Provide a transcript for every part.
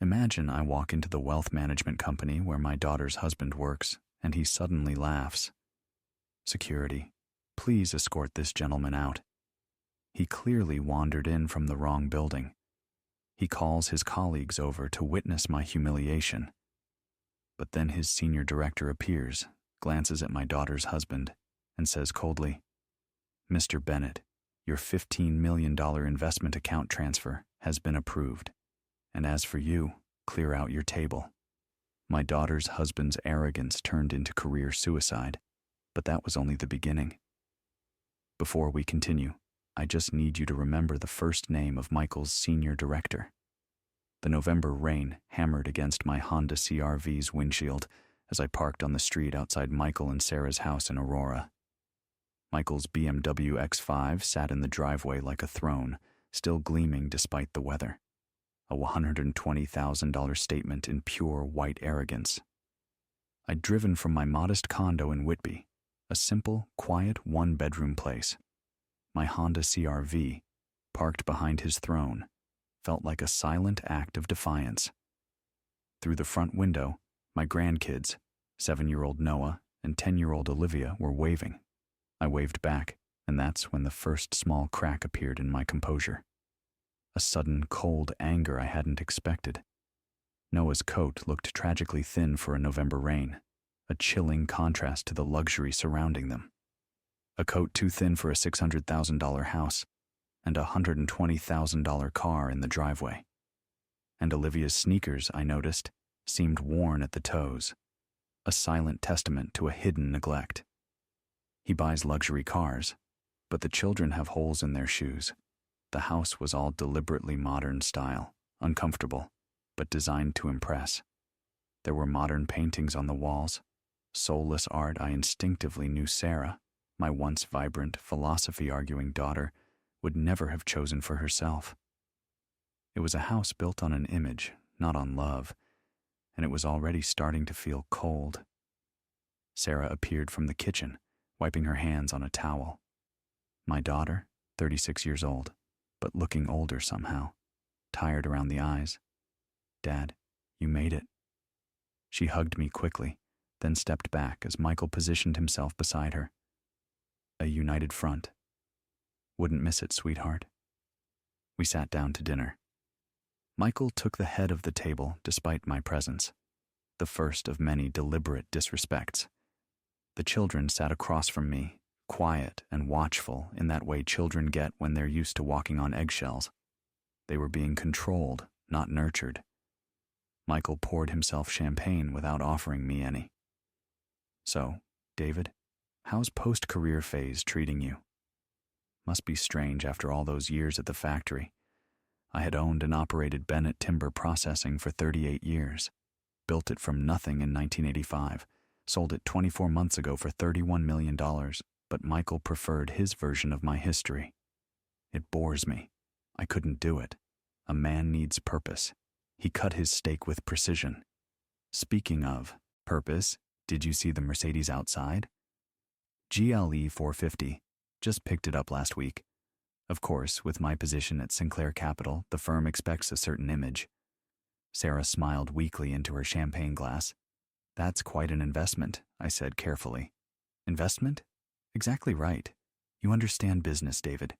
Imagine I walk into the wealth management company where my daughter's husband works, and he suddenly laughs. Security, please escort this gentleman out. He clearly wandered in from the wrong building. He calls his colleagues over to witness my humiliation. But then his senior director appears, glances at my daughter's husband, and says coldly, "Mr. Bennett, your $15 million investment account transfer has been approved. And as for you, clear out your table." My daughter's husband's arrogance turned into career suicide, but that was only the beginning. Before we continue, I just need you to remember the first name of Michael's senior director. The November rain hammered against my Honda CR-V's windshield as I parked on the street outside Michael and Sarah's house in Aurora. Michael's BMW X5 sat in the driveway like a throne, still gleaming despite the weather. A $120,000 statement in pure white arrogance. I'd driven from my modest condo in Whitby, a simple, quiet one-bedroom place. My Honda CR-V, parked behind his throne, felt like a silent act of defiance. Through the front window, my grandkids, 7-year-old Noah and 10-year-old Olivia, were waving. I waved back, and that's when the first small crack appeared in my composure. A sudden, cold anger I hadn't expected. Noah's coat looked tragically thin for a November rain, a chilling contrast to the luxury surrounding them. A coat too thin for a $600,000 house, and a $120,000 car in the driveway. And Olivia's sneakers, I noticed, seemed worn at the toes, a silent testament to a hidden neglect. He buys luxury cars, but the children have holes in their shoes. The house was all deliberately modern style, uncomfortable, but designed to impress. There were modern paintings on the walls, soulless art I instinctively knew Sarah, my once vibrant, philosophy-arguing daughter, would never have chosen for herself. It was a house built on an image, not on love, and it was already starting to feel cold. Sarah appeared from the kitchen, wiping her hands on a towel. My daughter, 36 years old, but looking older somehow, tired around the eyes. "Dad, you made it." She hugged me quickly, then stepped back as Michael positioned himself beside her. A united front. "Wouldn't miss it, sweetheart." We sat down to dinner. Michael took the head of the table despite my presence, the first of many deliberate disrespects. The children sat across from me, quiet and watchful in that way children get when they're used to walking on eggshells. They were being controlled, not nurtured. Michael poured himself champagne without offering me any. "So, David, how's post-career phase treating you?" Must be strange after all those years at the factory. I had owned and operated Bennett Timber Processing for 38 years, built it from nothing in 1985, sold it 24 months ago for $31 million, but Michael preferred his version of my history. It bores me. I couldn't do it. A man needs purpose. He cut his steak with precision. Speaking of purpose, did you see the Mercedes outside? GLE 450. Just picked it up last week. Of course, with my position at Sinclair Capital, the firm expects a certain image. Sarah smiled weakly into her champagne glass. "That's quite an investment," I said carefully. "Investment? Exactly right. You understand business, David.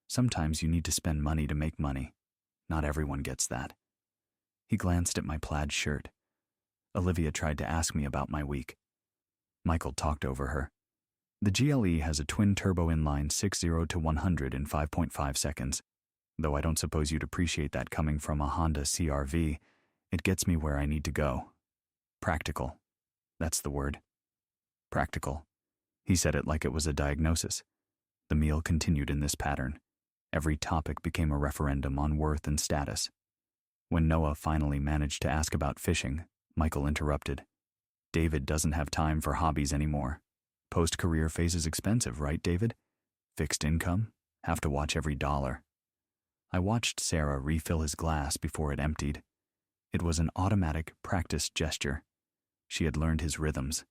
Sometimes you need to spend money to make money. Not everyone gets that." He glanced at my plaid shirt. Olivia tried to ask me about my week. Michael talked over her. The GLE has a twin-turbo inline 60 to 100 in 5.5 seconds. Though I don't suppose you'd appreciate that coming from a Honda CR-V, it gets me where I need to go. Practical. That's the word. Practical. He said it like it was a diagnosis. The meal continued in this pattern. Every topic became a referendum on worth and status. When Noah finally managed to ask about fishing, Michael interrupted. "David doesn't have time for hobbies anymore. Post-career phase is expensive, right, David? Fixed income? Have to watch every dollar." I watched Sarah refill his glass before it emptied. It was an automatic, practiced gesture. She had learned his rhythms,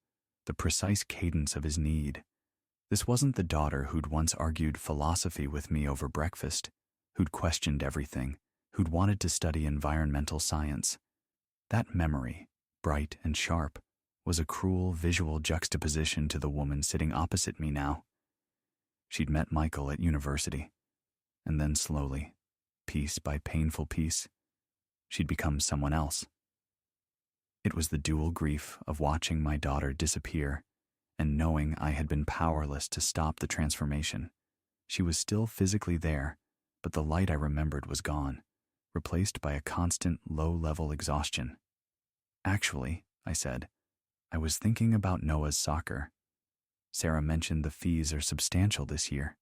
the precise cadence of his need. This wasn't the daughter who'd once argued philosophy with me over breakfast, who'd questioned everything, who'd wanted to study environmental science. That memory, bright and sharp, was a cruel visual juxtaposition to the woman sitting opposite me now. She'd met Michael at university, and then slowly, piece by painful piece, she'd become someone else. It was the dual grief of watching my daughter disappear and knowing I had been powerless to stop the transformation. She was still physically there, but the light I remembered was gone, replaced by a constant low-level exhaustion. Actually, I said, I was thinking about Noah's soccer. Sarah mentioned the fees are substantial this year.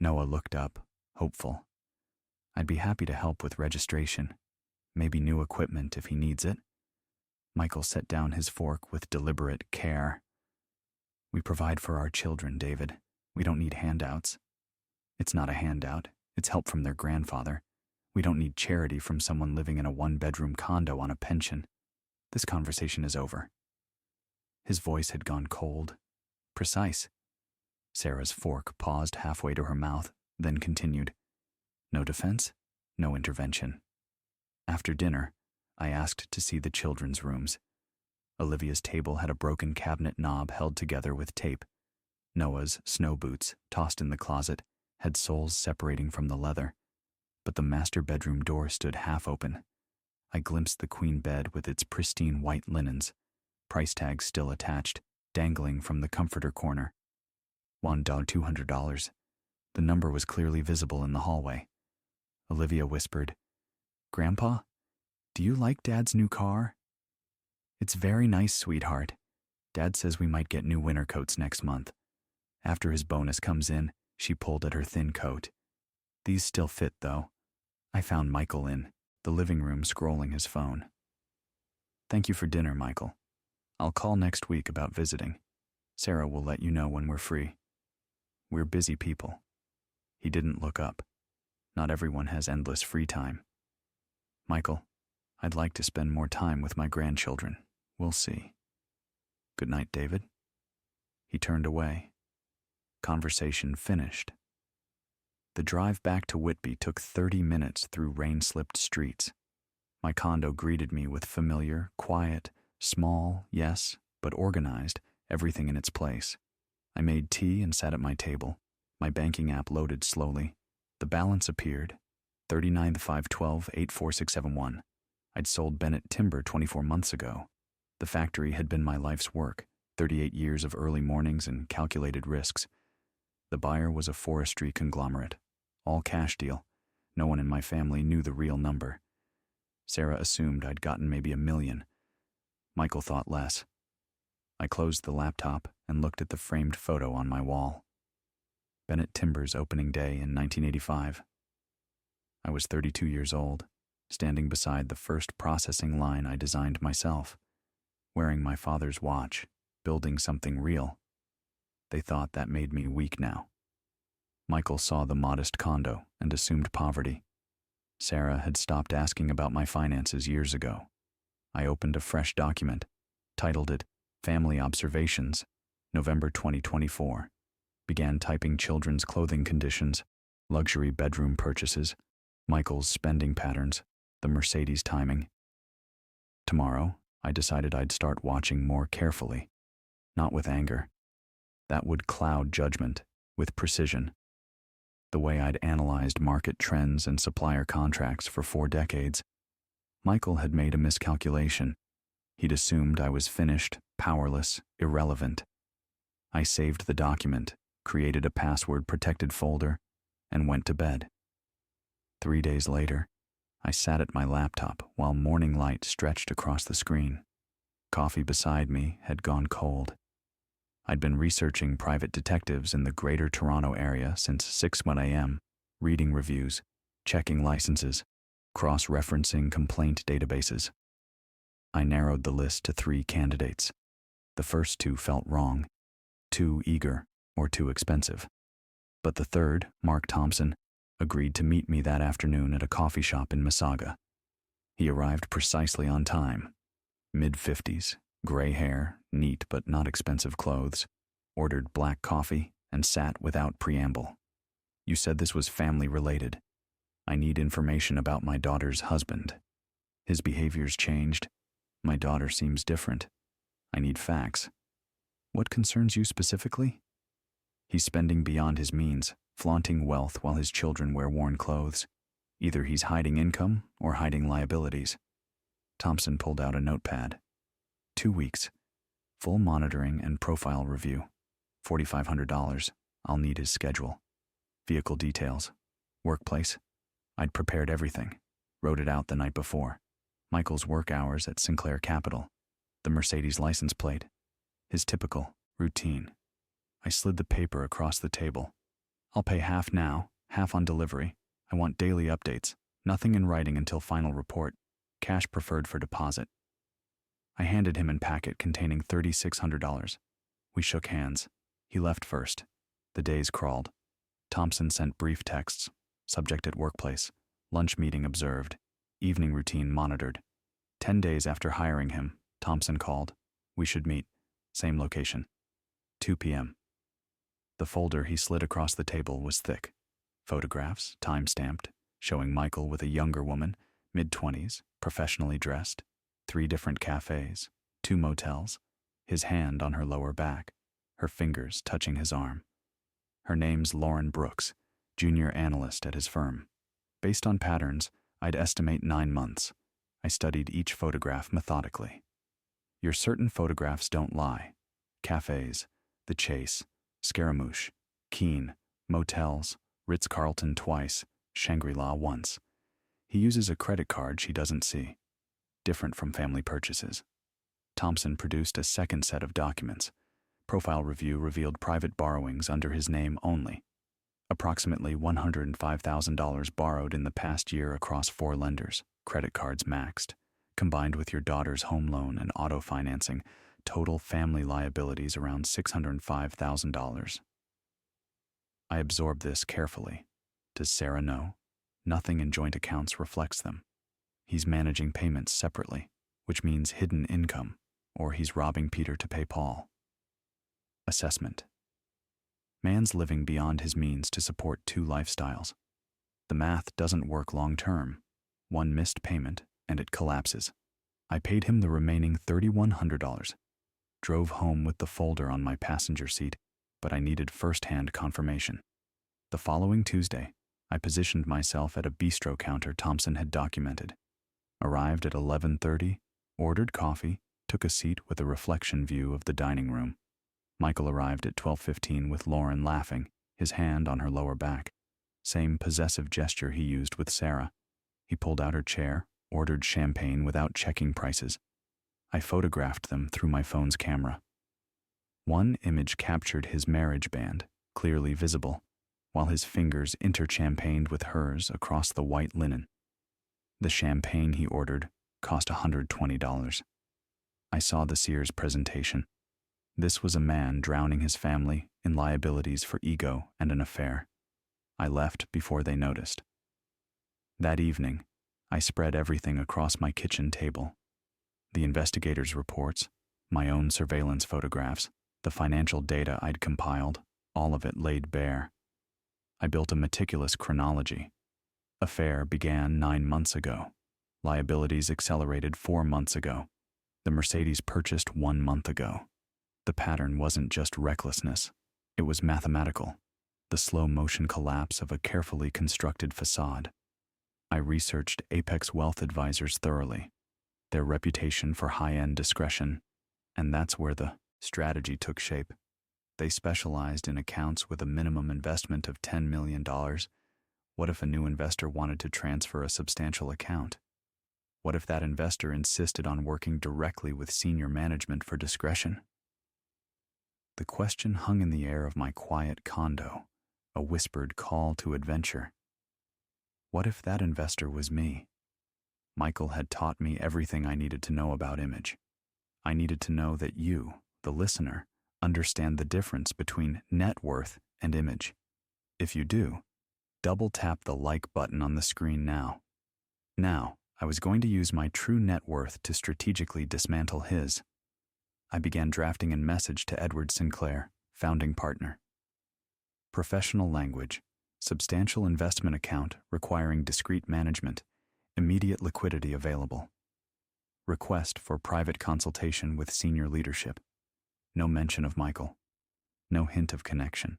Noah looked up, hopeful. I'd be happy to help with registration, maybe new equipment if he needs it. Michael set down his fork with deliberate care. We provide for our children, David. We don't need handouts. It's not a handout. It's help from their grandfather. We don't need charity from someone living in a one-bedroom condo on a pension. This conversation is over. His voice had gone cold, precise. Sarah's fork paused halfway to her mouth, then continued. No defense, no intervention. After dinner, I asked to see the children's rooms. Olivia's table had a broken cabinet knob held together with tape. Noah's snow boots, tossed in the closet, had soles separating from the leather, but the master bedroom door stood half open. I glimpsed the queen bed with its pristine white linens, price tags still attached, dangling from the comforter corner. $200. The number was clearly visible in the hallway. Olivia whispered, Grandpa, do you like Dad's new car? It's very nice, sweetheart. Dad says we might get new winter coats next month. After his bonus comes in, she pulled at her thin coat. These still fit, though. I found Michael in the living room scrolling his phone. Thank you for dinner, Michael. I'll call next week about visiting. Sarah will let you know when we're free. We're busy people. He didn't look up. Not everyone has endless free time. Michael, I'd like to spend more time with my grandchildren. We'll see. Good night, David. He turned away. Conversation finished. The drive back to Whitby took 30 minutes through rain-slipped streets. My condo greeted me with familiar, quiet, small, yes, but organized, everything in its place. I made tea and sat at my table. My banking app loaded slowly. The balance appeared, $39,512,84671. I'd sold Bennett Timber 24 months ago. The factory had been my life's work, 38 years of early mornings and calculated risks. The buyer was a forestry conglomerate. All cash deal. No one in my family knew the real number. Sarah assumed I'd gotten maybe $1 million. Michael thought less. I closed the laptop and looked at the framed photo on my wall. Bennett Timber's opening day in 1985. I was 32 years old, standing beside the first processing line I designed myself, wearing my father's watch, building something real. They thought that made me weak now. Michael saw the modest condo and assumed poverty. Sarah had stopped asking about my finances years ago. I opened a fresh document, titled it Family Observations, November 2024. Began typing children's clothing conditions, luxury bedroom purchases, Michael's spending patterns, the Mercedes timing. Tomorrow, I decided I'd start watching more carefully, not with anger. That would cloud judgment, with precision. The way I'd analyzed market trends and supplier contracts for 4 decades. Michael had made a miscalculation. He'd assumed I was finished, powerless, irrelevant. I saved the document, created a password-protected folder, and went to bed. 3 days later, I sat at my laptop while morning light stretched across the screen. Coffee beside me had gone cold. I'd been researching private detectives in the Greater Toronto area since 6 a.m., reading reviews, checking licenses, cross-referencing complaint databases. I narrowed the list to 3 candidates. The first 2 felt wrong, too eager or too expensive. But the third, Mark Thompson, agreed to meet me that afternoon at a coffee shop in Mississauga. He arrived precisely on time. Mid-50s, gray hair, neat but not expensive clothes, ordered black coffee, and sat without preamble. You said this was family-related. I need information about my daughter's husband. His behavior's changed. My daughter seems different. I need facts. What concerns you specifically? He's spending beyond his means, flaunting wealth while his children wear worn clothes. Either he's hiding income or hiding liabilities. Thompson pulled out a notepad. 2 weeks. Full monitoring and profile review. $4,500. I'll need his schedule. Vehicle details. Workplace. I'd prepared everything. Wrote it out the night before. Michael's work hours at Sinclair Capital. The Mercedes license plate. His typical routine. I slid the paper across the table. I'll pay half now, half on delivery. I want daily updates. Nothing in writing until final report. Cash preferred for deposit. I handed him a packet containing $3,600. We shook hands. He left first. The days crawled. Thompson sent brief texts. Subject at workplace. Lunch meeting observed. Evening routine monitored. 10 days after hiring him, Thompson called. We should meet. Same location. 2 p.m. The folder he slid across the table was thick. Photographs, time-stamped, showing Michael with a younger woman, mid-20s, professionally dressed, 3 different cafes, 2 motels, his hand on her lower back, her fingers touching his arm. Her name's Lauren Brooks, junior analyst at his firm. Based on patterns, I'd estimate 9 months. I studied each photograph methodically. Your certain photographs don't lie. Cafes, The Chase, Scaramouche, Keene, motels, Ritz-Carlton twice, Shangri-La once. He uses a credit card she doesn't see. Different from family purchases. Thompson produced a second set of documents. Profile review revealed private borrowings under his name only. Approximately $105,000 borrowed in the past year across 4 lenders, credit cards maxed. Combined with your daughter's home loan and auto financing, total family liabilities around $605,000. I absorbed this carefully. Does Sarah know? Nothing in joint accounts reflects them. He's managing payments separately, which means hidden income, or he's robbing Peter to pay Paul. Assessment. Man's living beyond his means to support 2 lifestyles. The math doesn't work long term. One missed payment, and it collapses. I paid him the remaining $3,100. Drove home with the folder on my passenger seat, but I needed first-hand confirmation. The following Tuesday, I positioned myself at a bistro counter Thompson had documented. Arrived at 11:30, ordered coffee, took a seat with a reflection view of the dining room. Michael arrived at 12:15 with Lauren laughing, his hand on her lower back. Same possessive gesture he used with Sarah. He pulled out her chair, ordered champagne without checking prices. I photographed them through my phone's camera. One image captured his marriage band, clearly visible, while his fingers interchampagned with hers across the white linen. The champagne he ordered cost $120. I saw the Sears presentation. This was a man drowning his family in liabilities for ego and an affair. I left before they noticed. That evening, I spread everything across my kitchen table. The investigators' reports, my own surveillance photographs, the financial data I'd compiled, all of it laid bare. I built a meticulous chronology. Affair began 9 months ago. Liabilities accelerated 4 months ago. The Mercedes purchased 1 month ago. The pattern wasn't just recklessness. It was mathematical. The slow-motion collapse of a carefully constructed facade. I researched Apex Wealth Advisors thoroughly, their reputation for high-end discretion, and that's where the strategy took shape. They specialized in accounts with a minimum investment of $10 million. What if a new investor wanted to transfer a substantial account? What if that investor insisted on working directly with senior management for discretion? The question hung in the air of my quiet condo, a whispered call to adventure. What if that investor was me? Michael had taught me everything I needed to know about image. I needed to know that you, the listener, understand the difference between net worth and image. If you do, double tap the like button on the screen now. Now, I was going to use my true net worth to strategically dismantle his. I began drafting a message to Edward Sinclair, founding partner. Professional language, substantial investment account requiring discreet management, immediate liquidity available, Request for private consultation with senior leadership. No mention of Michael. No hint of connection.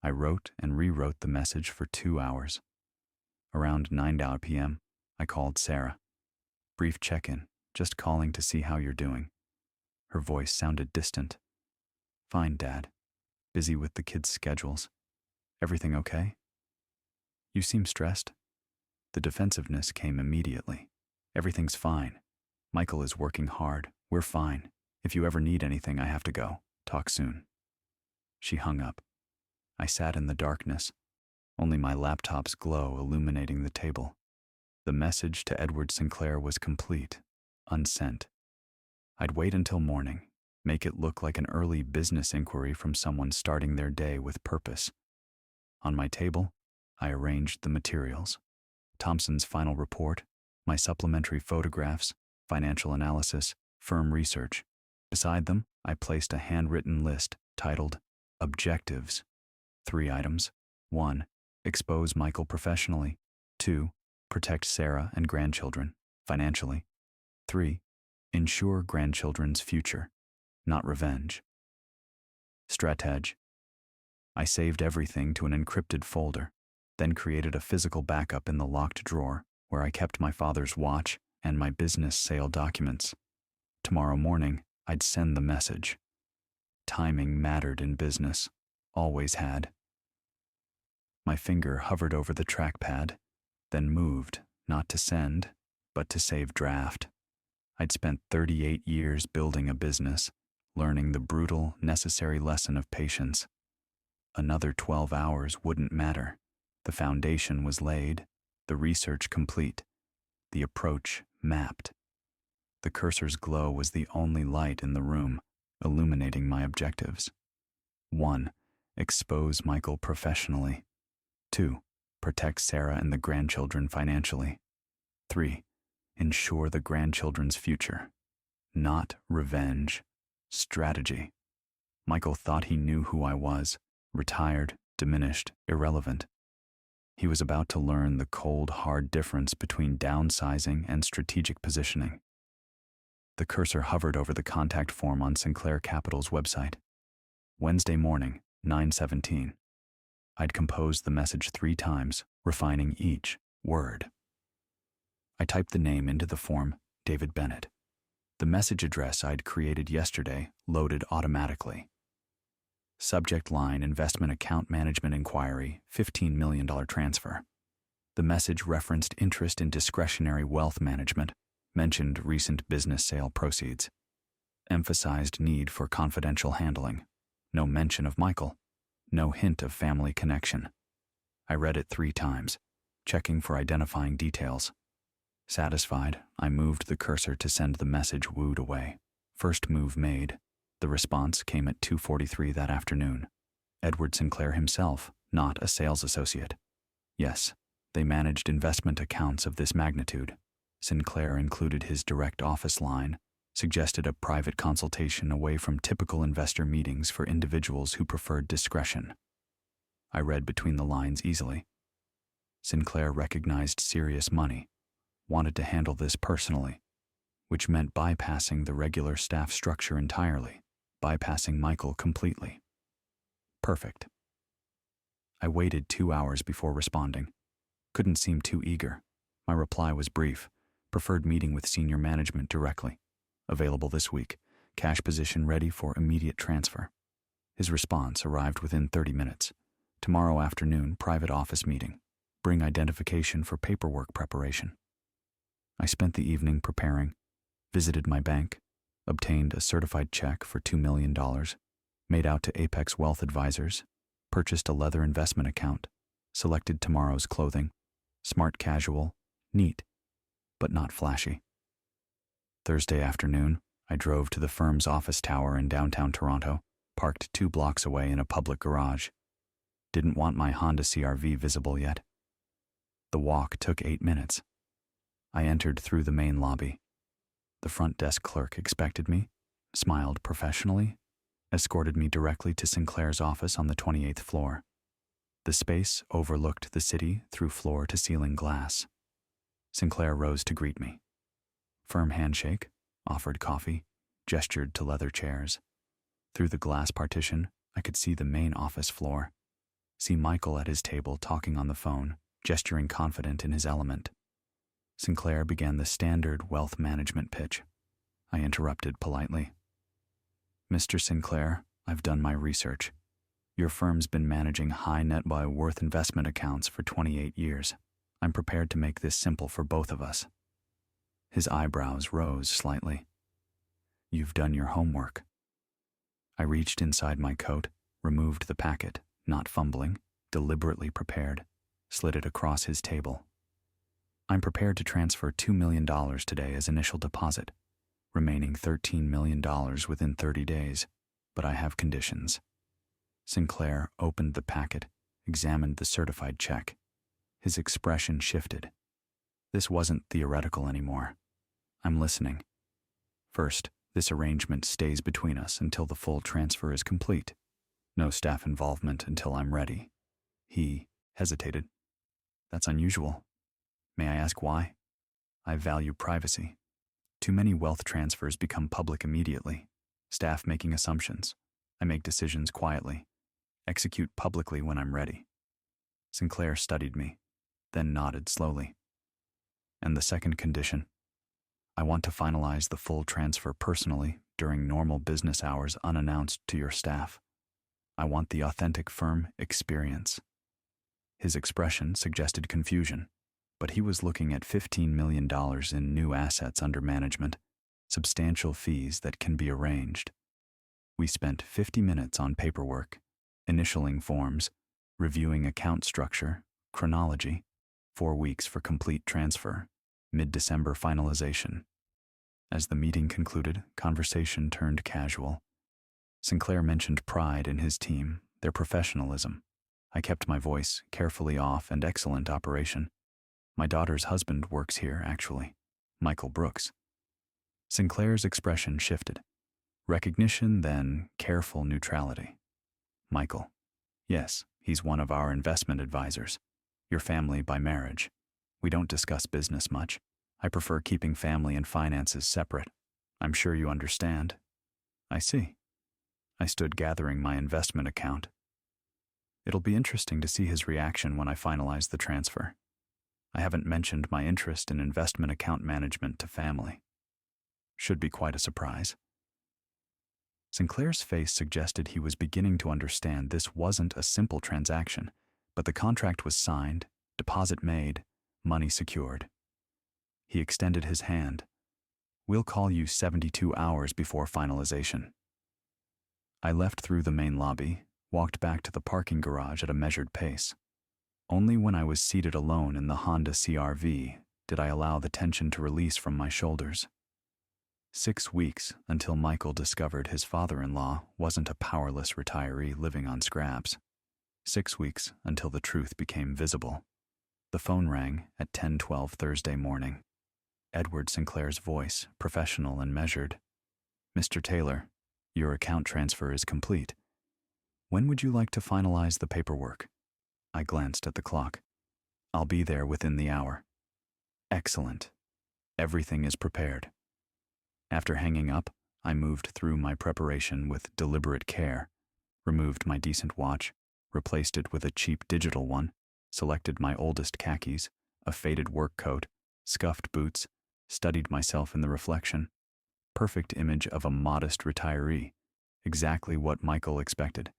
I wrote and rewrote the message for 2 hours. Around 9 p.m., I called Sarah. Brief check-in, just calling to see how you're doing. Her voice sounded distant. Fine, Dad. Busy with the kids' schedules. Everything okay? You seem stressed. The defensiveness came immediately. Everything's fine. Michael is working hard. We're fine. If you ever need anything, I have to go. Talk soon. She hung up. I sat in the darkness, only my laptop's glow illuminating the table. The message to Edward Sinclair was complete, unsent. I'd wait until morning, make it look like an early business inquiry from someone starting their day with purpose. On my table, I arranged the materials. Thompson's final report, my supplementary photographs, financial analysis, firm research. Beside them, I placed a handwritten list titled Objectives. 3 items. 1. Expose Michael professionally. 2. Protect Sarah and grandchildren, financially. 3. Ensure grandchildren's future, not revenge. Stratege. I saved everything to an encrypted folder, then created a physical backup in the locked drawer where I kept my father's watch and my business sale documents. Tomorrow morning, I'd send the message. Timing mattered in business, always had. My finger hovered over the trackpad, then moved, not to send, but to save draft. I'd spent 38 years building a business, learning the brutal, necessary lesson of patience. Another 12 hours wouldn't matter. The foundation was laid, the research complete, the approach mapped. The cursor's glow was the only light in the room, illuminating my objectives. 1. Expose Michael professionally. 2. Protect Sarah and the grandchildren financially. 3. Ensure the grandchildren's future. Not revenge. Strategy. Michael thought he knew who I was, retired, diminished, irrelevant. He was about to learn the cold, hard difference between downsizing and strategic positioning. The cursor hovered over the contact form on Sinclair Capital's website. Wednesday morning, 9:17. I'd composed the message 3 times, refining each word. I typed the name into the form, David Bennett. The message address I'd created yesterday loaded automatically. Subject line: Investment Account Management Inquiry, $15 million transfer. The message referenced interest in discretionary wealth management, mentioned recent business sale proceeds, emphasized need for confidential handling, no mention of Michael, no hint of family connection. I read it 3 times, checking for identifying details. Satisfied, I moved the cursor to send the message wooed away. First move made. The response came at 2:43 that afternoon. Edward Sinclair himself, not a sales associate. Yes, they managed investment accounts of this magnitude. Sinclair included his direct office line, suggested a private consultation away from typical investor meetings for individuals who preferred discretion. I read between the lines easily. Sinclair recognized serious money, wanted to handle this personally, which meant bypassing the regular staff structure entirely, bypassing Michael completely. Perfect. I waited 2 hours before responding. Couldn't seem too eager. My reply was brief. Preferred meeting with senior management directly. Available this week. Cash position ready for immediate transfer. His response arrived within 30 minutes. Tomorrow afternoon, private office meeting. Bring identification for paperwork preparation. I spent the evening preparing, visited my bank, obtained a certified check for $2 million, made out to Apex Wealth Advisors, purchased a leather investment account, selected tomorrow's clothing, smart casual, neat, but not flashy. Thursday afternoon, I drove to the firm's office tower in downtown Toronto, parked 2 blocks away in a public garage. Didn't want my Honda CR-V visible yet. The walk took 8 minutes. I entered through the main lobby. The front desk clerk expected me, smiled professionally, escorted me directly to Sinclair's office on the 28th floor. The space overlooked the city through floor-to-ceiling glass. Sinclair rose to greet me. Firm handshake, offered coffee, gestured to leather chairs. Through the glass partition, I could see the main office floor. See Michael at his table talking on the phone, gesturing confident in his element. Sinclair began the standard wealth management pitch. I interrupted politely. Mr. Sinclair, I've done my research. Your firm's been managing high net worth investment accounts for 28 years. I'm prepared to make this simple for both of us. His eyebrows rose slightly. You've done your homework. I reached inside my coat, removed the packet, not fumbling, deliberately prepared, slid it across his table. I'm prepared to transfer $2 million today as initial deposit, remaining $13 million within 30 days, but I have conditions. Sinclair opened the packet, examined the certified check. His expression shifted. This wasn't theoretical anymore. I'm listening. First, this arrangement stays between us until the full transfer is complete. No staff involvement until I'm ready. He hesitated. That's unusual. May I ask why? I value privacy. Too many wealth transfers become public immediately. Staff making assumptions. I make decisions quietly. Execute publicly when I'm ready. Sinclair studied me, then nodded slowly. And the second condition? I want to finalize the full transfer personally during normal business hours unannounced to your staff. I want the authentic firm experience. His expression suggested confusion, but he was looking at $15 million in new assets under management, substantial fees that can be arranged. We spent 50 minutes on paperwork, initialing forms, reviewing account structure, chronology, 4 weeks for complete transfer, mid-December finalization. As the meeting concluded, conversation turned casual. Sinclair mentioned pride in his team, their professionalism. I kept my voice carefully off and excellent operation. My daughter's husband works here, actually, Michael Brooks. Sinclair's expression shifted. Recognition, then careful neutrality. Michael. Yes, he's one of our investment advisors. Your family by marriage. We don't discuss business much. I prefer keeping family and finances separate. I'm sure you understand. I see. I stood gathering my investment account. It'll be interesting to see his reaction when I finalize the transfer. I haven't mentioned my interest in investment account management to family. Should be quite a surprise. Sinclair's face suggested he was beginning to understand this wasn't a simple transaction, but the contract was signed, deposit made, money secured. He extended his hand. We'll call you 72 hours before finalization. I left through the main lobby, walked back to the parking garage at a measured pace. Only when I was seated alone in the Honda CR-V did I allow the tension to release from my shoulders. 6 weeks until Michael discovered his father-in-law wasn't a powerless retiree living on scraps. 6 weeks until the truth became visible. The phone rang at 10:12 Thursday morning. Edward Sinclair's voice, professional and measured. Mr. Taylor, your account transfer is complete. When would you like to finalize the paperwork? I glanced at the clock. I'll be there within the hour. Excellent. Everything is prepared. After hanging up, I moved through my preparation with deliberate care, removed my decent watch, replaced it with a cheap digital one, selected my oldest khakis, a faded work coat, scuffed boots, studied myself in the reflection. Perfect image of a modest retiree. Exactly what Michael expected.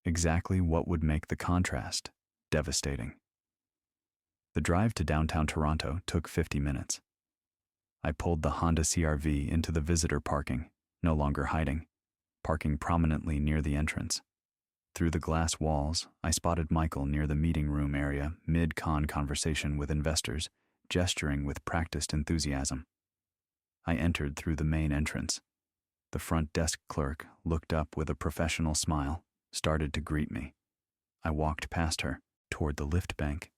Exactly what would make the contrast devastating. The drive to downtown Toronto took 50 minutes. I pulled the Honda CR-V into the visitor parking, no longer hiding, parking prominently near the entrance. Through the glass walls, I spotted Michael near the meeting room area, mid-con conversation with investors, gesturing with practiced enthusiasm. I entered through the main entrance. The front desk clerk looked up with a professional smile, started to greet me. I walked past her, toward the lift bank.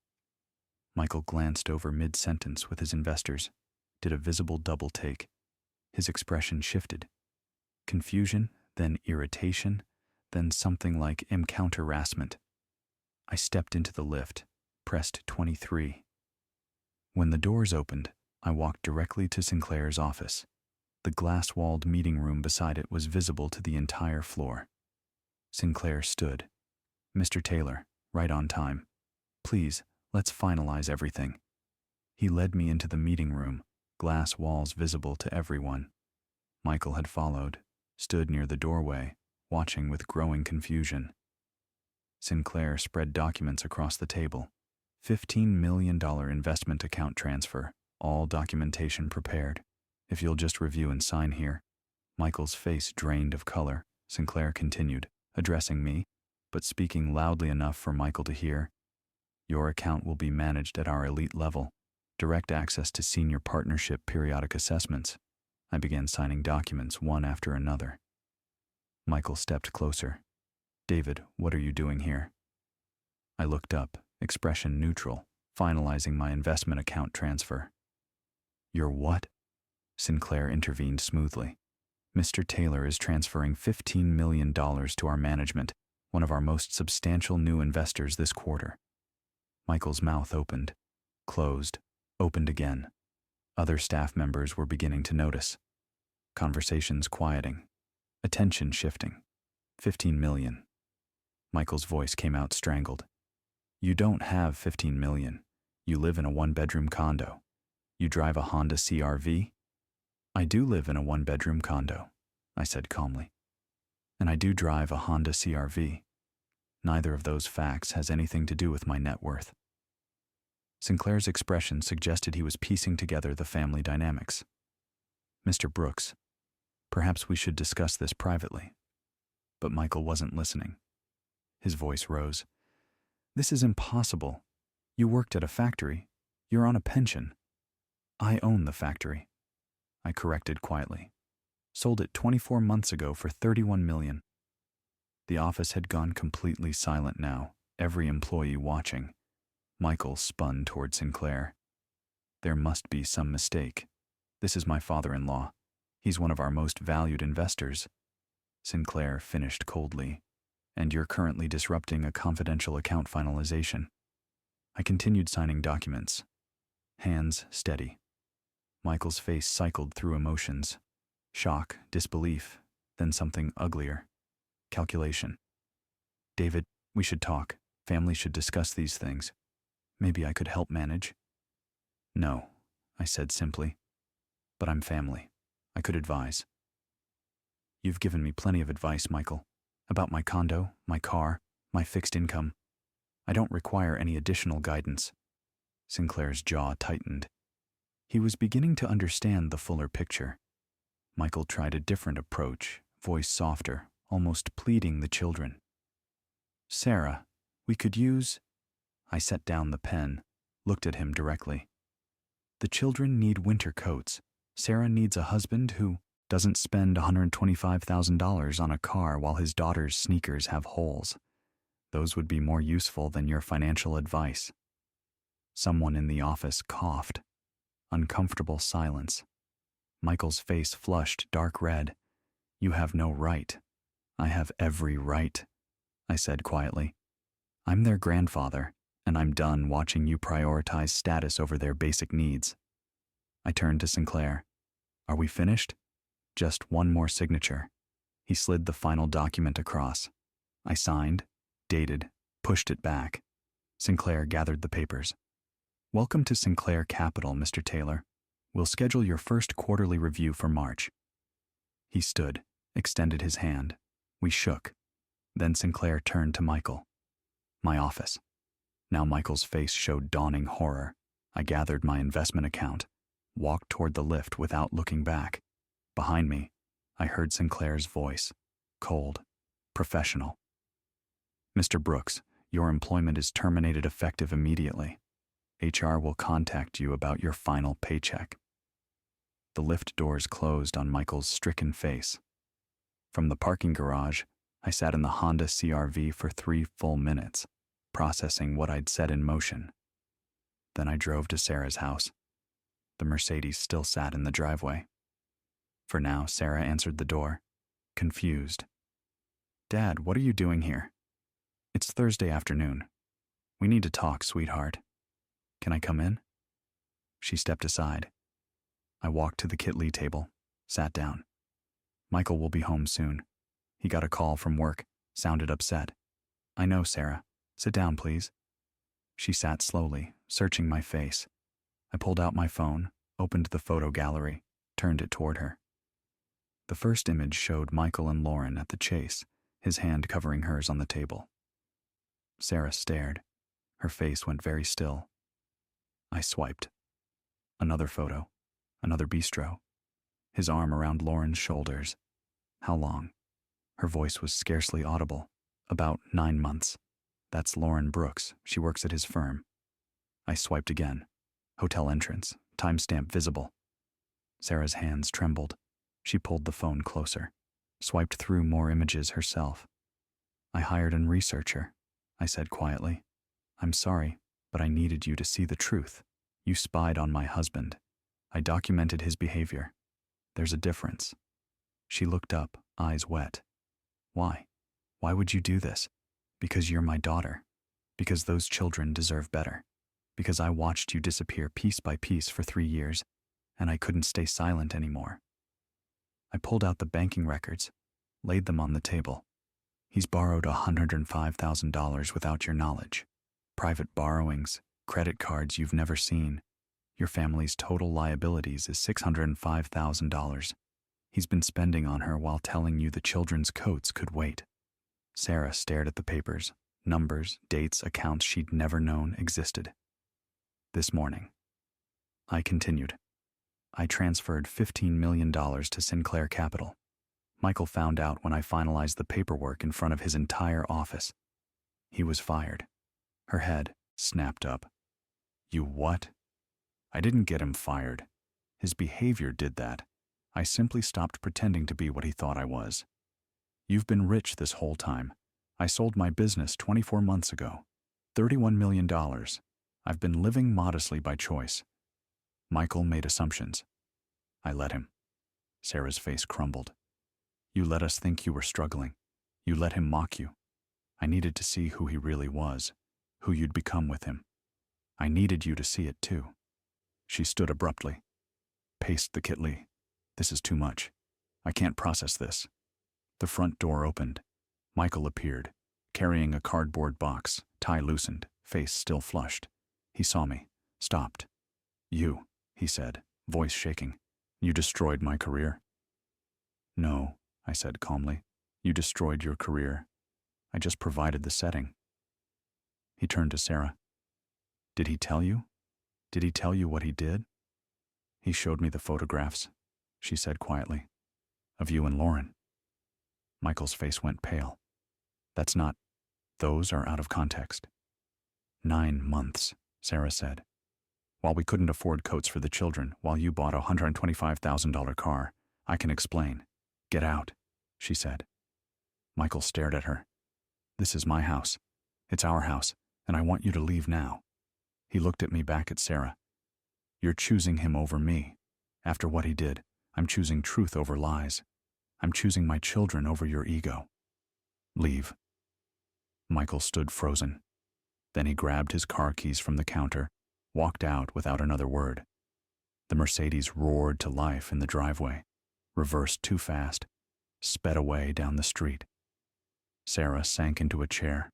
Michael glanced over mid-sentence with his investors, did a visible double take. His expression shifted. Confusion, then irritation, then something like encounter-harassment. I stepped into the lift, pressed 23. When the doors opened, I walked directly to Sinclair's office. The glass-walled meeting room beside it was visible to the entire floor. Sinclair stood. "Mr. Taylor, right on time. Please, let's finalize everything." He led me into the meeting room, glass walls visible to everyone. Michael had followed, stood near the doorway, watching with growing confusion. Sinclair spread documents across the table. $15 million investment account transfer, all documentation prepared. "If you'll just review and sign here." Michael's face drained of color. Sinclair continued, addressing me, but speaking loudly enough for Michael to hear. "Your account will be managed at our elite level. Direct access to senior partnership periodic assessments." I began signing documents one after another. Michael stepped closer. "David, what are you doing here?" I looked up, expression neutral, finalizing my investment account transfer. "You're what?" Sinclair intervened smoothly. "Mr. Taylor is transferring $15 million to our management, one of our most substantial new investors this quarter." Michael's mouth opened, closed, opened again. Other staff members were beginning to notice. Conversations quieting. Attention shifting. 15 million. Michael's voice came out strangled. "You don't have 15 million. You live in a one-bedroom condo. You drive a Honda CR-V?" "I do live in a one-bedroom condo," I said calmly. "And I do drive a Honda CR-V. Neither of those facts has anything to do with my net worth." Sinclair's expression suggested he was piecing together the family dynamics. "Mr. Brooks, perhaps we should discuss this privately." But Michael wasn't listening. His voice rose. "This is impossible. You worked at a factory. You're on a pension." "I own the factory," I corrected quietly. "Sold it 24 months ago for $31 million. The office had gone completely silent now, every employee watching. Michael spun toward Sinclair. "There must be some mistake. This is my father-in-law. He's one of our most valued investors." Sinclair finished coldly. "And you're currently disrupting a confidential account finalization." I continued signing documents. Hands steady. Michael's face cycled through emotions. Shock, disbelief, then something uglier. Calculation. "David, we should talk. Family should discuss these things. Maybe I could help manage." "No," I said simply. "But I'm family. I could advise." "You've given me plenty of advice, Michael, about my condo, my car, my fixed income. I don't require any additional guidance." Sinclair's jaw tightened. He was beginning to understand the fuller picture. Michael tried a different approach, voice softer, almost pleading the children. "Sarah, we could use—" I set down the pen, looked at him directly. "The children need winter coats. Sarah needs a husband who doesn't spend $125,000 on a car while his daughter's sneakers have holes. Those would be more useful than your financial advice." Someone in the office coughed. Uncomfortable silence. Michael's face flushed dark red. "You have no right." "I have every right," I said quietly. "I'm their grandfather, and I'm done watching you prioritize status over their basic needs." I turned to Sinclair. "Are we finished?" "Just one more signature." He slid the final document across. I signed, dated, pushed it back. Sinclair gathered the papers. "Welcome to Sinclair Capital, Mr. Taylor. We'll schedule your first quarterly review for March." He stood, extended his hand. We shook. Then Sinclair turned to Michael. "My office." Now Michael's face showed dawning horror. I gathered my investment account, walked toward the lift without looking back. Behind me, I heard Sinclair's voice, cold, professional. "Mr. Brooks, your employment is terminated effective immediately. HR will contact you about your final paycheck." The lift doors closed on Michael's stricken face. From the parking garage, I sat in the Honda CR-V for 3 full minutes, processing what I'd set in motion. Then I drove to Sarah's house. The Mercedes still sat in the driveway. For now, Sarah answered the door, confused. "Dad, what are you doing here?" "It's Thursday afternoon. We need to talk, sweetheart. Can I come in?" She stepped aside, I walked to the Kit Lee table, sat down. Michael will be home soon. He got a call from work, sounded upset. I know, Sarah. Sit down, please. She sat slowly, searching my face. I pulled out my phone, opened the photo gallery, turned it toward her. The first image showed Michael and Lauren at the chase, his hand covering hers on the table. Sarah stared. Her face went very still. I swiped. Another photo. Another bistro. His arm around Lauren's shoulders. How long? Her voice was scarcely audible. About 9 months. That's Lauren Brooks. She works at his firm. I swiped again. Hotel entrance. Timestamp visible. Sarah's hands trembled. She pulled the phone closer. Swiped through more images herself. I hired a researcher. I said quietly. I'm sorry, but I needed you to see the truth. You spied on my husband. I documented his behavior. There's a difference. She looked up, eyes wet. Why? Why would you do this? Because you're my daughter. Because those children deserve better. Because I watched you disappear piece by piece for 3 years, and I couldn't stay silent anymore. I pulled out the banking records, laid them on the table. He's borrowed $105,000 without your knowledge. Private borrowings, credit cards you've never seen. Your family's total liabilities is $605,000. He's been spending on her while telling you the children's coats could wait. Sarah stared at the papers, numbers, dates, accounts she'd never known existed. This morning, I continued. I transferred $15 million to Sinclair Capital. Michael found out when I finalized the paperwork in front of his entire office. He was fired. Her head snapped up. You what? I didn't get him fired. His behavior did that. I simply stopped pretending to be what he thought I was. You've been rich this whole time. I sold my business 24 months ago. $31 million. I've been living modestly by choice. Michael made assumptions. I let him. Sarah's face crumbled. You let us think you were struggling. You let him mock you. I needed to see who he really was, who you'd become with him. I needed you to see it too. She stood abruptly. Paced the Kit Lee. This is too much. I can't process this. The front door opened. Michael appeared, carrying a cardboard box, tie loosened, face still flushed. He saw me, stopped. You, he said, voice shaking. You destroyed my career. No, I said calmly. You destroyed your career. I just provided the setting. He turned to Sarah. Did he tell you? Did he tell you what he did? He showed me the photographs, she said quietly, of you and Lauren. Michael's face went pale. That's not. Those are out of context. 9 months, Sarah said. While we couldn't afford coats for the children, while you bought a $125,000 car, I can explain. Get out, she said. Michael stared at her. This is my house. It's our house, and I want you to leave now. He looked at me back at Sarah. You're choosing him over me. After what he did, I'm choosing truth over lies. I'm choosing my children over your ego. Leave. Michael stood frozen. Then he grabbed his car keys from the counter, walked out without another word. The Mercedes roared to life in the driveway, reversed too fast, sped away down the street. Sarah sank into a chair,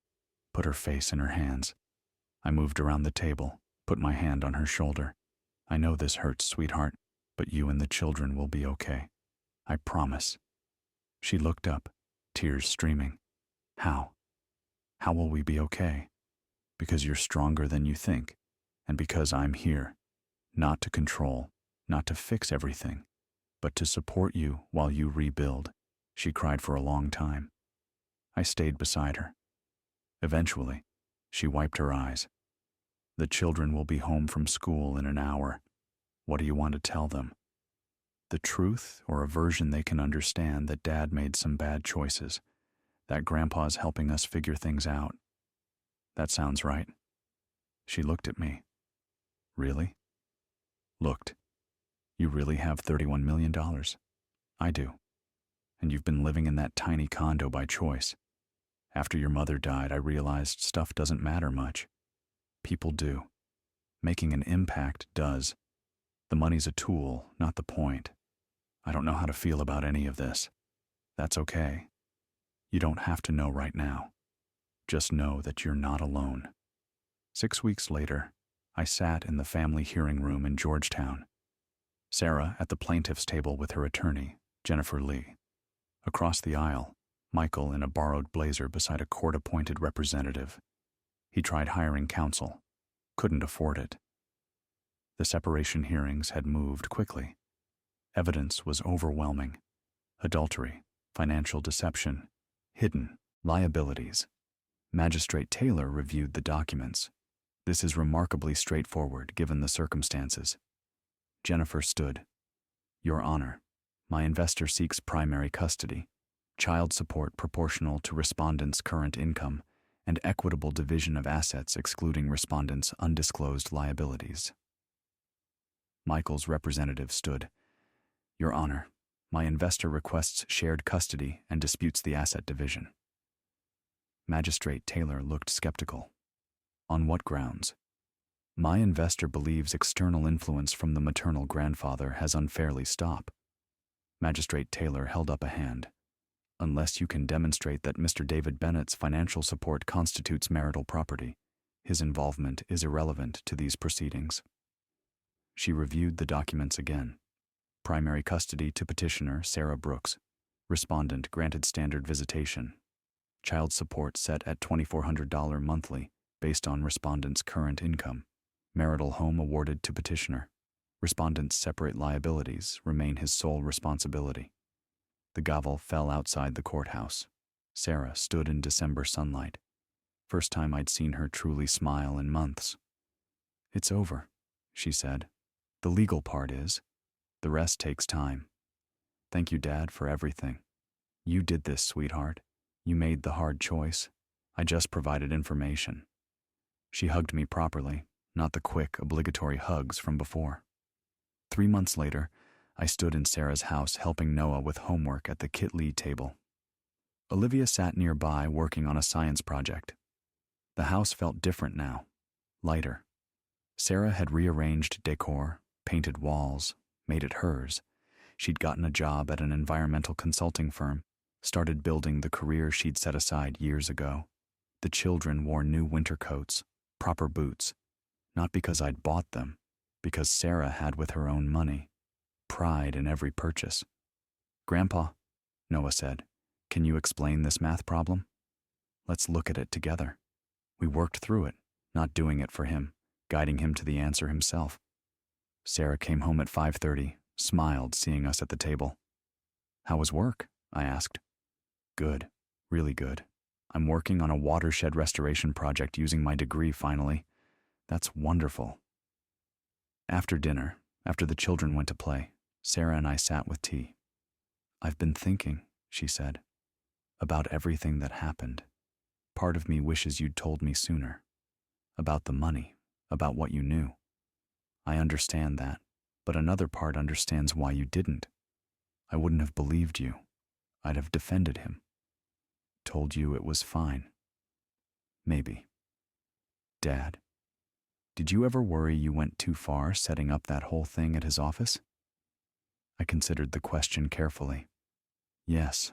put her face in her hands. I moved around the table, put my hand on her shoulder. I know this hurts, sweetheart, but you and the children will be okay. I promise. She looked up, tears streaming. How? How will we be okay? Because you're stronger than you think, and because I'm here, not to control, not to fix everything, but to support you while you rebuild. She cried for a long time. I stayed beside her. Eventually, she wiped her eyes. The children will be home from school in an hour. What do you want to tell them? The truth or a version they can understand that Dad made some bad choices, that Grandpa's helping us figure things out. That sounds right. She looked at me. Really? Looked. You really have $31 million. I do. And you've been living in that tiny condo by choice. After your mother died, I realized stuff doesn't matter much. People do. Making an impact does. The money's a tool, not the point. I don't know how to feel about any of this. That's okay. You don't have to know right now. Just know that you're not alone. 6 weeks later, I sat in the family hearing room in Georgetown. Sarah at the plaintiff's table with her attorney, Jennifer Lee. Across the aisle, Michael in a borrowed blazer beside a court-appointed representative. He tried hiring counsel. Couldn't afford it. The separation hearings had moved quickly. Evidence was overwhelming. Adultery, financial deception, hidden liabilities. Magistrate Taylor reviewed the documents. This is remarkably straightforward given the circumstances. Jennifer stood. Your Honor, my investor seeks primary custody, child support proportional to respondent's current income, and equitable division of assets excluding respondent's undisclosed liabilities. Michael's representative stood. Your Honor, my investor requests shared custody and disputes the asset division. Magistrate Taylor looked skeptical. On what grounds? My investor believes external influence from the maternal grandfather has unfairly stopped. Magistrate Taylor held up a hand. Unless you can demonstrate that Mr. David Bennett's financial support constitutes marital property, his involvement is irrelevant to these proceedings. She reviewed the documents again. Primary custody to petitioner Sarah Brooks. Respondent granted standard visitation. Child support set at $2,400 monthly based on respondent's current income. Marital home awarded to petitioner. Respondent's separate liabilities remain his sole responsibility. The gavel fell outside the courthouse. Sarah stood in December sunlight. First time I'd seen her truly smile in months. It's over, she said. The legal part is. The rest takes time. Thank you, Dad, for everything. You did this, sweetheart. You made the hard choice. I just provided information. She hugged me properly, not the quick, obligatory hugs from before. 3 months later, I stood in Sarah's house helping Noah with homework at the Kit Lee table. Olivia sat nearby working on a science project. The house felt different now, lighter. Sarah had rearranged decor, painted walls, made it hers. She'd gotten a job at an environmental consulting firm, started building the career she'd set aside years ago. The children wore new winter coats, proper boots, not because I'd bought them, because Sarah had with her own money. Pride in every purchase. Grandpa, Noah said, can you explain this math problem? Let's look at it together. We worked through it, not doing it for him, guiding him to the answer himself. Sarah came home at 5:30, smiled seeing us at the table. How was work? I asked. Good, really good. I'm working on a watershed restoration project using my degree finally. That's wonderful. After dinner, after the children went to play, Sarah and I sat with tea. I've been thinking, she said, about everything that happened. Part of me wishes you'd told me sooner. About the money, about what you knew. I understand that, but another part understands why you didn't. I wouldn't have believed you. I'd have defended him. Told you it was fine. Maybe. Dad, did you ever worry you went too far setting up that whole thing at his office? I considered the question carefully. Yes.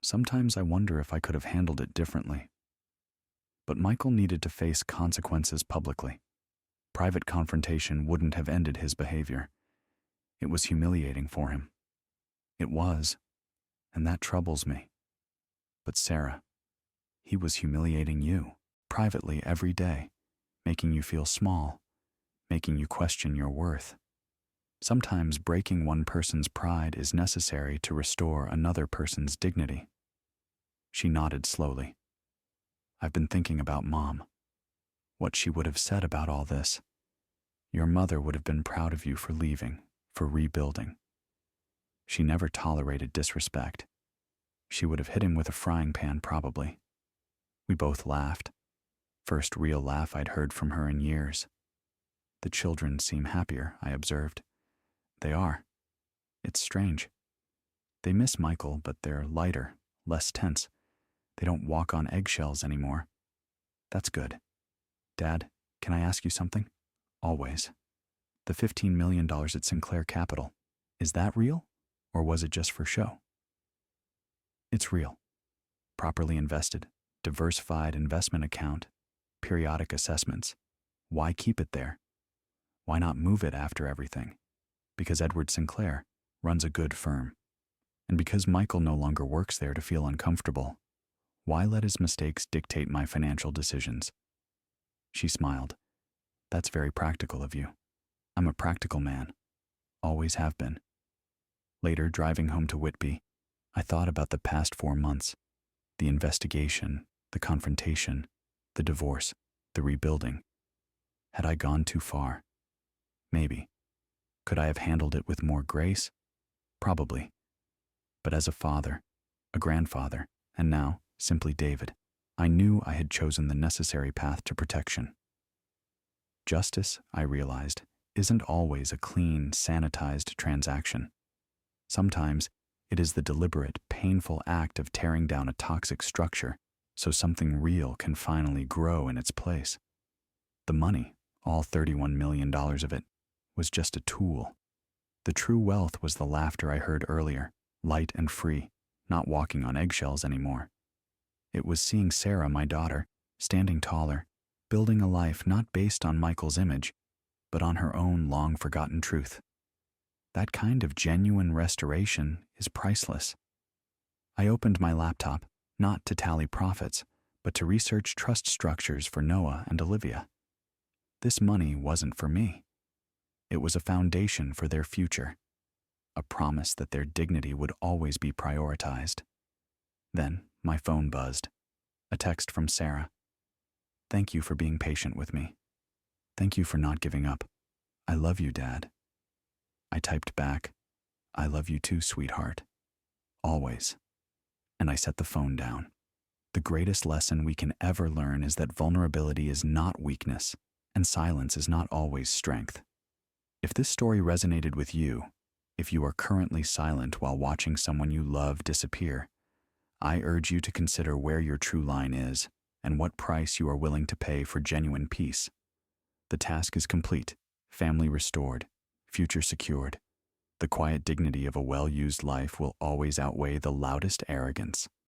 Sometimes I wonder if I could have handled it differently. But Michael needed to face consequences publicly. Private confrontation wouldn't have ended his behavior. It was humiliating for him. It was, and that troubles me. But Sarah, he was humiliating you, privately every day, making you feel small, making you question your worth. Sometimes breaking one person's pride is necessary to restore another person's dignity. She nodded slowly. I've been thinking about Mom. What she would have said about all this. Your mother would have been proud of you for leaving, for rebuilding. She never tolerated disrespect. She would have hit him with a frying pan probably. We both laughed. First real laugh I'd heard from her in years. The children seem happier, I observed. They are. It's strange. They miss Michael, but they're lighter, less tense. They don't walk on eggshells anymore. That's good. Dad, can I ask you something? Always. The The $15 million at Sinclair Capital. Is that real? Or was it just for show? It's real. Properly invested, diversified investment account, periodic assessments. Why keep it there? Why not move it after everything? Because Edward Sinclair runs a good firm. And because Michael no longer works there to feel uncomfortable, why let his mistakes dictate my financial decisions? She smiled. That's very practical of you. I'm a practical man. Always have been. Later, driving home to Whitby, I thought about the past 4 months. The investigation, the confrontation, the divorce, the rebuilding. Had I gone too far? Maybe. Could I have handled it with more grace? Probably. But as a father, a grandfather, and now, simply David, I knew I had chosen the necessary path to protection. Justice, I realized, isn't always a clean, sanitized transaction. Sometimes, it is the deliberate, painful act of tearing down a toxic structure so something real can finally grow in its place. The money, all $31 million of it, was just a tool. The true wealth was the laughter I heard earlier, light and free, not walking on eggshells anymore. It was seeing Sarah, my daughter, standing taller, building a life not based on Michael's image, but on her own long-forgotten truth. That kind of genuine restoration is priceless. I opened my laptop, not to tally profits, but to research trust structures for Noah and Olivia. This money wasn't for me. It was a foundation for their future, a promise that their dignity would always be prioritized. Then my phone buzzed. A text from Sarah. Thank you for being patient with me. Thank you for not giving up. I love you, Dad. I typed back, I love you too, sweetheart. Always. And I set the phone down. The greatest lesson we can ever learn is that vulnerability is not weakness, and silence is not always strength. If this story resonated with you, if you are currently silent while watching someone you love disappear, I urge you to consider where your true line is and what price you are willing to pay for genuine peace. The task is complete, family restored, future secured. The quiet dignity of a well-used life will always outweigh the loudest arrogance.